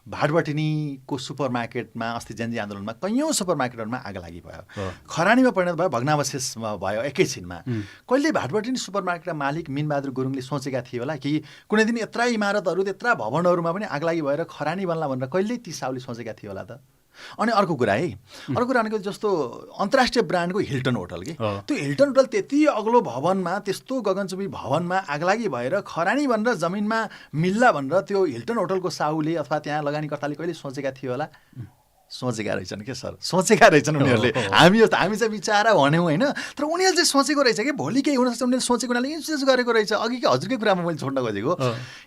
भाटबटिनीको सुपरमार्केटमा अस्ति जनजी आन्दोलनमा कैयौँ सुपरमार्केटहरूमा आगलागी भयो, खरानीमा परिणत भयो, भग्नावशेष भयो एकैछिनमा। कहिले भाटबटिनी सुपरमार्केटका मालिक मिनबहादुर गुरुङले सोचेका थिए होला कि कुनै दिन यत्रा इमारतहरू त्यत्रा भवनहरूमा पनि आगलागी भएर खरानी बन्ला भनेर कहिल्यै ती साउले सोचेका थिए होला त। अनि अर्को कुरा भनेको जस्तो अन्तर्राष्ट्रिय ब्रान्डको हिल्टन होटल कि त्यो हिल्टन होटल त्यति अग्लो भवनमा, त्यस्तो गगनचुम्बी भवनमा आगलागी भएर खरानी भनेर जमिनमा मिल्ला भनेर त्यो हिल्टन होटलको साहुले अथवा त्यहाँ लगानीकर्ताले कहिले सोचेका थिए होला? सोचेका रहेछन् के सर, सोचेका रहेछन् उनीहरूले। हामी चाहिँ बिचारा भन्यौँ होइन, तर उनीहरूले चाहिँ सोचेको रहेछ कि भोलि केही हुनसक्छ, उनीहरूले सोचेको हुनाले इन्सुरेन्स गरेको रहेछ। अघिकै हजुरकै कुरामा मैले छोड्न खोजेको,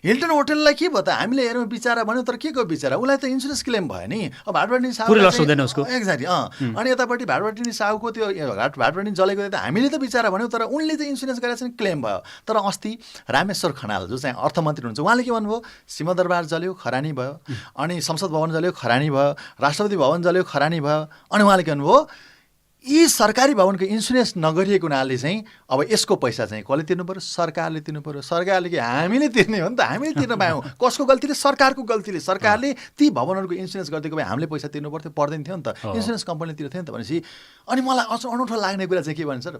हिल्टन होटललाई के भयो त, हामीले हेरौँ बिचारा भन्यौँ, तर के को बिचारा, उसलाई त इन्सुरेन्स क्लेम भयो नि। अब भाटबटिनी साहु एक्ज्याक्टली अनि यतापट्टि भाटबटिनी साहुको त्यो भाटबटिनी जलेको त हामीले त बिचारा भन्यौँ, तर उनले चाहिँ इन्सुरेन्स गरेर चाहिँ क्लेम भयो। तर अस्ति रामेश्वर खनाल जो चाहिँ अर्थमन्त्री हुनुहुन्छ, उहाँले के भन्नुभयो, सिंहदरबार जल्यो खरानी भयो, अनि संसद भवन जल्यो खरानी भयो, राष्ट्रपति भवन जल्यो खरानी भयो। अनि उहाँले के भन्नुभयो, यी सरकारी भवनको इन्सुरेन्स नगरिएको हुनाले चाहिँ अब यसको पैसा चाहिँ कसले तिर्नु पऱ्यो? सरकारले तिर्नु पऱ्यो। सरकारले कि हामीले तिर्ने हो नि त, हामीले तिर्न पायौँ। कसको गल्तीले? सरकारको गल्तीले। सरकारले ती भवनहरूको इन्सुरेन्स गरिदिएको भए हामीले पैसा तिर्नु पर्दैन थियो नि त, इन्सुरेन्स कम्पनीले तिर्थ्यो नि त भनेपछि। अनि मलाई अझ अनौठो लाग्ने कुरा चाहिँ के भन्छ सर,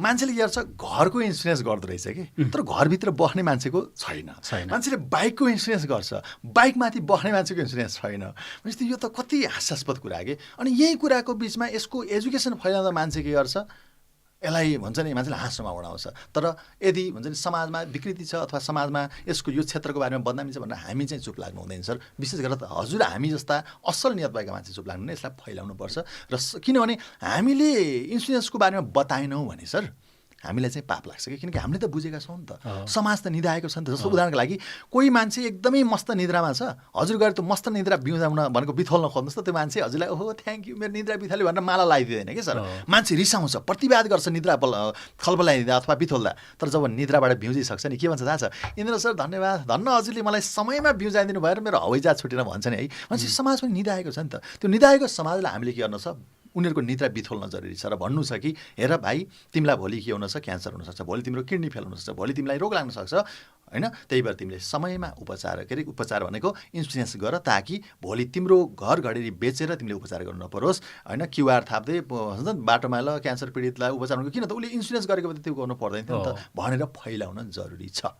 मान्छेले के गर्छ, घरको इन्सुरेन्स गर्दो रहेछ कि, तर घरभित्र बस्ने मान्छेको छैन। मान्छेले बाइकको इन्सुरेन्स गर्छ, बाइकमाथि बस्ने मान्छेको इन्सुरेन्स छैन। भनेपछि यो त कति हास्यास्पद कुरा के। अनि यही कुराको बिचमा यसको एजुकेसन फैलाउँदा मान्छे के गर्छ, यसलाई भन्छ नि मान्छेले हाँसोमा उडाउँछ। तर यदि भन्छ नि समाजमा विकृति छ अथवा समाजमा यसको यो क्षेत्रको बारेमा बदनामी छ भनेर हामी चाहिँ चुप लाग्नु हुँदैन सर। विशेष गरेर हजुर हामी जस्ता असल नियत भएका मान्छे चुप लाग्नु, यसलाई फैलाउनुपर्छ। र किनभने हामीले इन्सुरेन्सको बारेमा बताएनौँ भने सर हामीलाई चाहिँ पाप लाग्छ कि, किनकि हामीले त बुझेका छौँ नि त, समाज त निधाएको छ नि त। जस्तो उदाहरणको लागि कोही मान्छे एकदमै मस्त निद्रामा छ, हजुर गएर त्यो मस्त निद्रा बिउजाउन भनेको बिथोल्न खोज्नुहोस् त, त्यो मान्छे हजुरलाई ओहो थ्याङ्क यू मेरो निद्रा बिथाल्यो भनेर माला लगाइदिँदैन कि सर। मान्छे रिसाउँछ, प्रतिवाद गर्छ निद्रा खलबलाइदिँदा अथवा बिथोल्दा, तर जब निद्राबाट बिउजिसक्छ नि के भन्छ थाहा छ, इन्द्र सर धन्यवाद, धन्न हजुरले मलाई समयमा बिउजाइदिनु भएर मेरो हवाईजहाज छुटेर भन्छ नि है। भनेपछि समाज पनि निधाएको छ नि त। त्यो निधाएको समाजलाई हामीले के गर्नु छ, उनीहरूको निद्रा बिथोल्न जरुरी छ र भन्नु छ कि हेर भाइ तिमीलाई भोलि के हुनसक्छ, क्यान्सर हुनसक्छ, भोलि तिम्रो किडनी फेल हुनसक्छ, भोलि तिमीलाई रोग लाग्न सक्छ होइन। त्यही भएर तिमीले समयमा उपचार उपचार भनेको इन्सुरेन्स गर, ताकि भोलि तिम्रो घर घडेरी बेचेर तिमीले उपचार गर्नु नपरोस् होइन। क्युआर थाप्दै भन्छ नि बाटोमा ल क्यान्सर पीडितलाई उपचार गर्नु, किन त उसले इन्सुरेन्स गरेको भए त्यो गर्नु पर्दैन थियो नि त भनेर फैलाउन जरुरी छ।